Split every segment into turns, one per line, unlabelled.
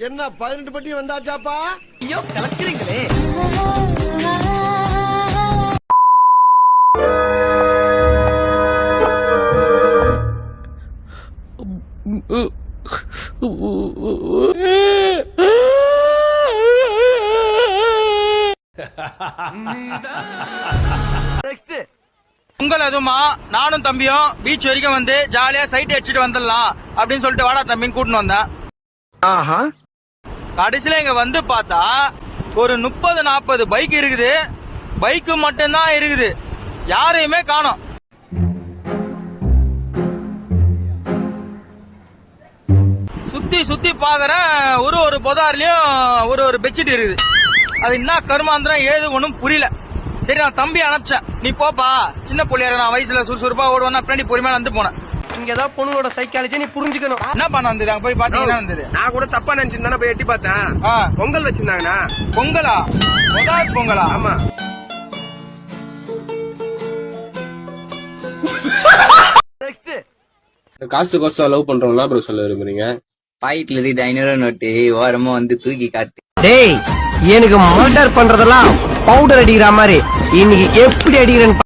என்ன 18 பட்டி வந்தாச்சாப்பா?
ஐயோ கலக்குறீங்களே.
உங்கள் அதுமா நானும் தம்பியும் பீச் வரைக்கும் வந்து ஜாலியா சைட் அடிச்சுட்டு வந்துடலாம் அப்படின்னு சொல்லிட்டு வாடா தம்பின்னு கூட்டின்னு வந்தேன். கடைசியில இங்க வந்து பார்த்தா ஒரு 30-40 பைக் இருக்குது. பைக்கு மட்டும்தான் இருக்குது, யாரையுமே காணோம். சுத்தி சுத்தி பாக்குறேன், ஒரு பொதாரிலையும் ஒரு பெட்ஷீட் இருக்குது. அது என்ன கருமாந்திரம் ஏது ஒண்ணும் புரியல. சரி நான் தம்பி அனுப்பிச்சேன், நீ போப்பா சின்ன புள்ளியார, நான் வயசுல சுறுசுறுப்பா ஓடுவேன் பின்னாடி பொறுமையா வந்து போனேன்.
இங்கதான் பொண்ணுங்களோட சைக்காலஜி நீ புரிஞ்சுக்கணும்.
என்ன பண்ண வந்தது அங்க போய் பாத்தீங்கன்னா வந்தது?
நான் கூட தப்பா நினைச்சிருந்தா போய் எட்டி பார்த்தேன். பொங்கல் வச்சிருந்தாங்கண்ணா.
பொங்கலா? முதல் பொங்கலா?
ஆமா.
காசு கோசம் லவ் பண்றவங்களா ப்ரோ சொல்ல விரும்புறீங்க?
பாக்கெட்ல இருந்து 500 நோட்டு ஓரமா வந்து தூக்கி காட்டு.
டேய் எனக்கு மர்டர் பண்றதெல்லாம் பவுடர் அடிக்கிற மாதிரி இன்னைக்கு எப்படி அடிக்கிறேன்னு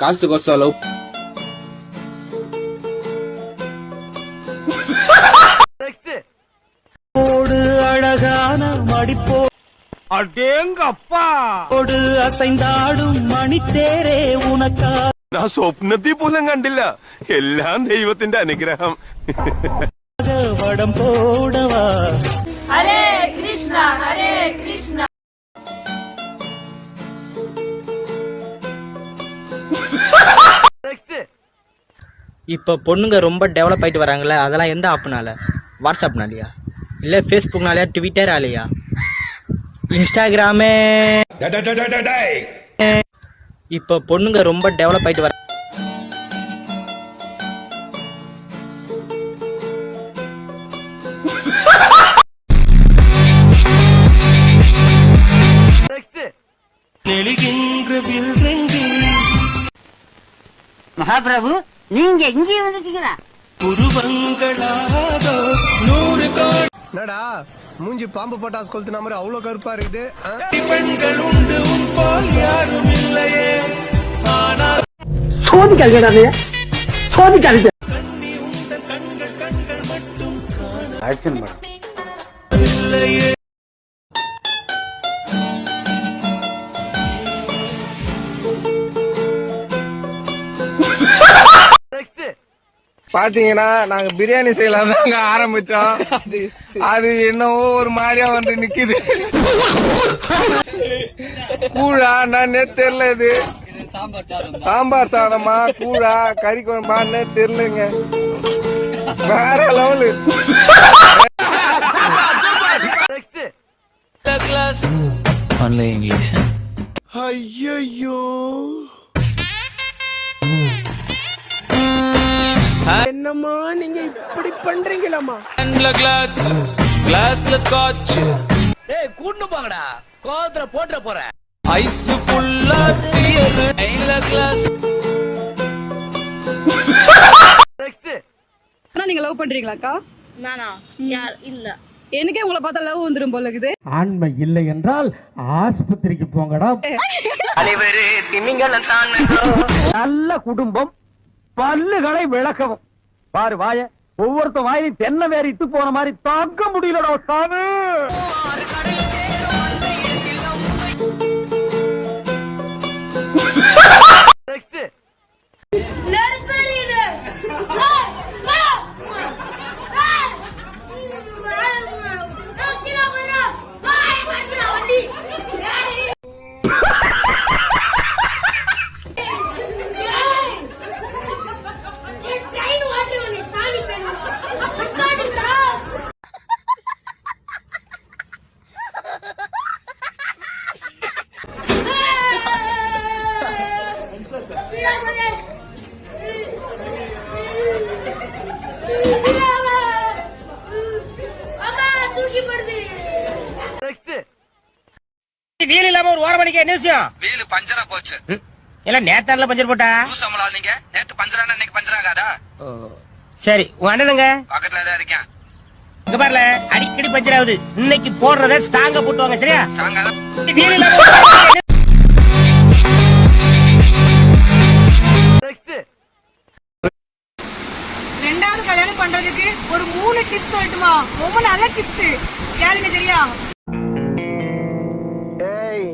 காசு கோசம் லவ்
அழகான மடிப்போ
அடேங்கப்பா
ஓடு அசைந்தாடும் மணித்தேரே உனக்கா.
ഞാൻ സ്വപ്നത്തിൽ പോലും കണ്ടില്ല. എല്ലാം ദൈവത്തിന്റെ അനുഗ്രഹം.
வடம் போடவா.
ஹரே கிருஷ்ணா ஹரே கிருஷ்ணா.
இப்ப பொண்ணுங்க ரொம்ப டெவலப் ஆயிட்டு வராங்கல்ல, அதெல்லாம் எந்த ஆப்னால? வாட்ஸ்அப்னாலயா, இல்ல ஃபேஸ்புக்னாலயா, ட்விட்டராலயா, இன்ஸ்டாகிராமே? இப்ப பொண்ணுங்க ரொம்ப டெவலப் ஆயிட்டு வர
மகாபிரபு நீங்க இங்கே வந்துட்டீங்களா?
என்னடா மூஞ்சி பாம்பு பட்டாசு கொளுத்துன மாதிரி அவ்வளவு கருப்பா இருக்குது.
சோதிக்காதீங்க சோதிக்காதீங்க.
Action madam.
பாத்தீங்கன்னா நாங்க பிரியாணி செய்யலாம் தாங்க ஆரம்பிச்சோம். அது என்னவோ ஒரு மாதிரியா வந்து நிக்குது. கூழா நான் தெரியல. இது சாம்பார் சாதமா கூழா கறி குழம்பான்னு தெரியலங்க. வேற லெவலு.
Only English.
അയ്യോ
என்னம்மா நீங்க இப்படி பண்றீங்களாமா?
கிளாஸ்ல ஸ்காட்ச்.
டேய் கூண்டு போங்கடா, கோவத்துல போட்ற போற.
ஐஸ் ஃபுல்லா பியர். ஐல கிளாஸ்.
நீங்க லவ் பண்றீங்களாக்கா? நானா? யார் இல்ல. எனக்கே உங்களை பார்த்தா லவ் வந்துரும் போல இருக்குது.
ஆண்மை இல்லை என்றால் ஆஸ்பத்திரிக்கு போங்கடா. அனைவரு திமிங்கலம் தான். நல்ல குடும்பம் பல்லுகளை விளக்கவும். பாரு வாய, ஒவ்வொருத்த வாயிலும் தென்னை வேற இத்து போன மாதிரி தாக்க முடியலடா சாமி.
வீல் இல்லாம ஒரு ஓரம் மணிக்கு என்ன விஷயம்?
வீல் பஞ்சரா போச்சு.
இல்ல நேத்தால பஞ்சர் போட்டா
நீங்க நேத்து பஞ்சரான இன்னைக்கு பஞ்சராகாதா
சரி உன் அண்ணனுங்க
பக்கத்துல தான் இருக்கேன்.
இங்க பாருல அடிக்கடி பஞ்சர் ஆகுது. இன்னைக்கு போடுறத ஸ்ட்ராங்கா போட்டுவாங்க சரியா?
ரெண்டாவது கல்யாணம் பண்றதுக்கு ஒரு 3 டிப்ஸ் சொல்லட்டுமா? ரொம்ப நல்ல டிப்ஸ் கேளுங்க சரியா?
ஏய்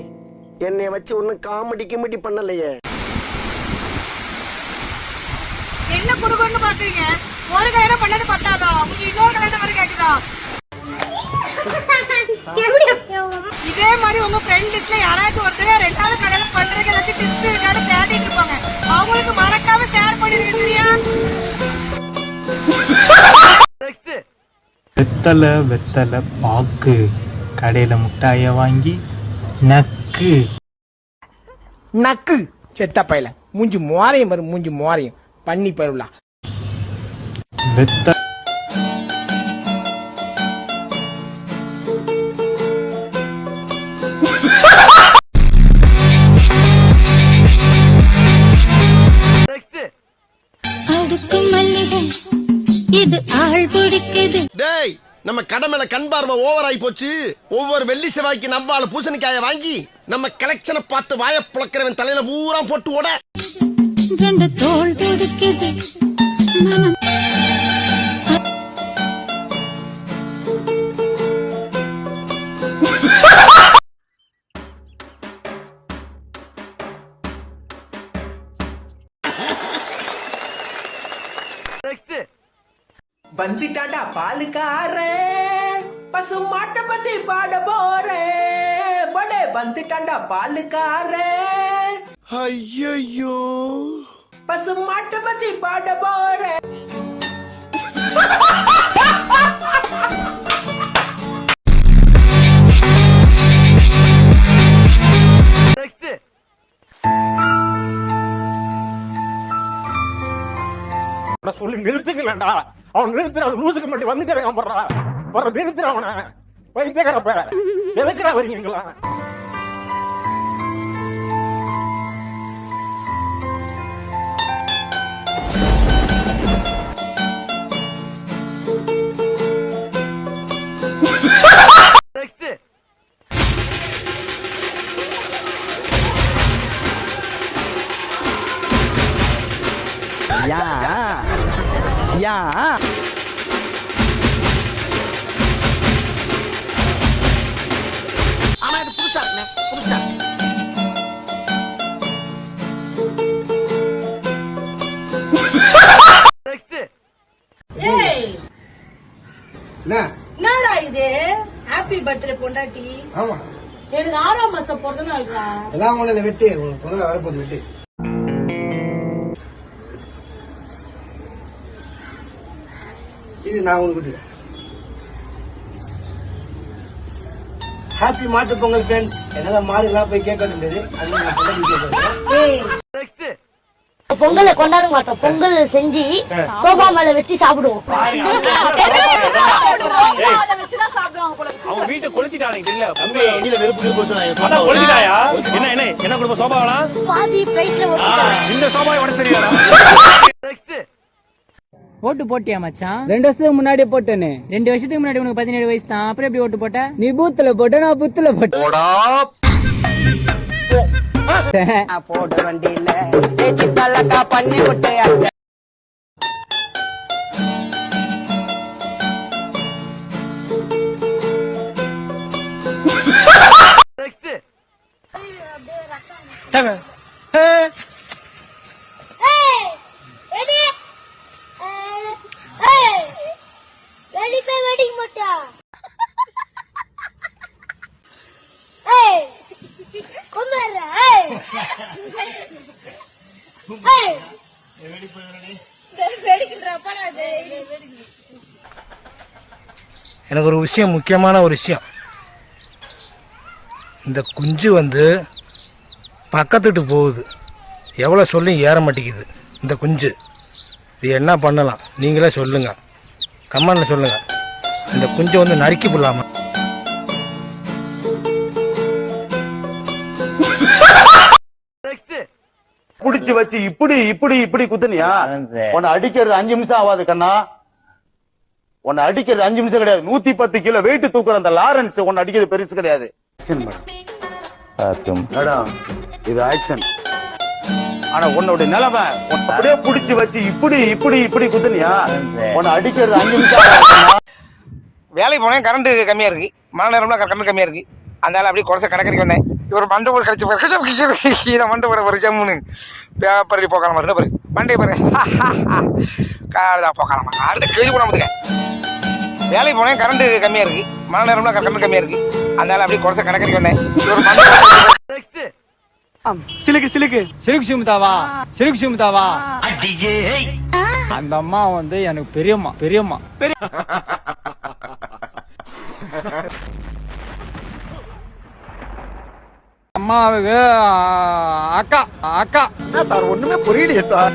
என்னைய வச்சு ஒன்னும் காமெடி கிமெடி பண்ணலையே.
என்ன குறுகுன்னு பாக்குறீங்க? ஒரு கல்யாணம் பண்ணது பத்தாதா? உங்களுக்கு இன்னொரு கல்யாணம் வர கேக்குதா? இதே மாதிரி உங்க ஃப்ரெண்ட் லிஸ்ட்ல யாராச்சும் ஒருத்தர் ரெண்டாவது கல்யாணம் பண்றதுக்கு ஏதாச்சும் டிப்ஸ் இருக்கான்னு தேடிட்டு இருப்பாங்க. அவங்களுக்கு மறக்காம ஷேர் பண்ணிருங்க சரியா?
வெத்தலை பாக்கு கடையில முட்டாய வாங்கி நக்கு
நக்கு செத்த பையல மூஞ்சி மோரையும் வரும் மூஞ்சி மோரையும் பண்ணி பருவலா
வெத்த
இது ஆள் பிடிக்குது.
டேய் நம்ம கடமையில கண் பார்வை ஓவர் ஆகி போச்சு. ஒவ்வொரு வெள்ளி செவ்வாய்க்கு நவ்வாழ பூசணிக்காய வாங்கி நம்ம கலெக்ஷனை பார்த்து வாய புழக்கிறவன் தலையில பூரா போட்டு ஓட.
ரெண்டு தோள் துடிக்குது மனம்.
வந்துட்டாண்டா பாலுக்காரன் பசு மாட்டை பத்தி பாட போறேன் படே வந்துட்டாண்டா பாலுக்காரன்
ஐயோ
பசு மாட்டை பத்தி பாட போறேன்.
சொல்லி நிறுத்துக்கலடா. அவன் நிறுத்துற லூசுக்கு மட்டும் வந்துட்டு போடுறா நிறுத்துற அவனை வைத்தியக்காரப்ப எதுக்குடா வரீங்களா?
யா யா ஆனா இது புதுசா புதுசா.
என்னடா இது? ஹாப்பி பர்த்டே பொண்டாட்டி.
ஆமா
எனக்கு 6ஆம் மாசம் பிறந்த நாள்டா.
எல்லாம் உங்களை வெட்டு பொண்ணு வரப்போகுது வெட்டு. இது நான் உங்களுக்கு ஹாப்பி மாட்டு பொங்கல் ஃப்ரெண்ட்ஸ். என்னதான் மாடு எல்லாம் போய் கேட்க முடியாது.
பொங்கலை கொண்டாட மாட்டோம். பொங்கல் செஞ்சு சோபா மேல வச்சு சாப்பிடுவோம்.
அவன் வீட்டை கொளுத்திட்டானுங்க இல்ல என்ன குடும்ப சோபாவலாம்
பாதி பிரைஸ்ல
இந்த சோபாவை உடச்சு சரியா?
ஓட்டு போட்டியா மச்சான்? 2 வருஷத்துக்கு முன்னாடியே போட்டேன்னு. 2 வருஷத்துக்கு முன்னாடி உனக்கு 17 வயசு தான். அப்புறம் எப்படி ஓட்டு போட்ட? நீ பூத்துல போட்ட, நான் புத்துல போட்டேன்.
போட வண்டியில சித்தலக்கா பண்ணி விட்டு
எனக்கு ஒரு விஷயம், முக்கியமான ஒரு விஷயம். இந்த குஞ்சு வந்து பக்கத்துட்டு போகுது. எவ்வளோ சொல்லி ஏற மாட்டேங்குது இந்த குஞ்சு. இது என்ன பண்ணலாம் நீங்களே சொல்லுங்க, கமெண்ட்ல சொல்லுங்க. இந்த குஞ்சை வந்து நறுக்கி போடலாமா?
புடிச்சு வச்சு இப்படி இப்படி இப்படி குத்துனியா உன்னை அடிக்கிறது 5 நிமிஷம் ஆகாது கண்ணா. உன்னை அடிக்கிறது 5 நிமிஷம் கிடையாது. 110 கிலோ வெயிட் தூக்குற அந்த லாரன்ஸ் உன்னை அடிக்கிறது பெருசு கிடையாது. மேடம் இது ஆக்ஷன். ஆனா உன்னோட நிலைமை அப்படியே புடிச்சு வச்சு இப்படி இப்படி இப்படி குத்துனியா உன்னை அடிக்கிறது 5 நிமிஷம் ஆகாது.
வேலைக்கு போனேன், கரண்ட் கம்மியா இருக்கு. மழை நேரம்ல கரண்ட் கம்மியா இருக்கு. அதனால அப்படியே குறைச்ச கடற்கரைக்கு வந்தேன். இவர் மண்டை போட கழிச்சு இதை மண்டை போட ஒரு ஜம்முன்னு பேப்பர் போக்கலாம் பாரு மண்டை பாரு போக்கலாம். அடுத்த கேள்வி போன பார்த்துக்க. வேலைக்கு போனேன், கரண்ட் கம்மியா இருக்கு. மழை நேரம்ல கரண்ட் கம்மியா இருக்கு. அதனால அப்படியே குறைச்ச கடற்கரைக்கு வந்தேன். இவர் மண்டை
சிலுக்கு சிலுக்கு சிலுக்கு சிமுதாவா சிலுக்கு சிமுதாவா அந்த அம்மா வந்து எனக்கு பெரியம்மா பெரியம்மா அம்மாவுக்கு அக்கா அக்கா சார் ஒண்ணுமே புரியலையே சார்.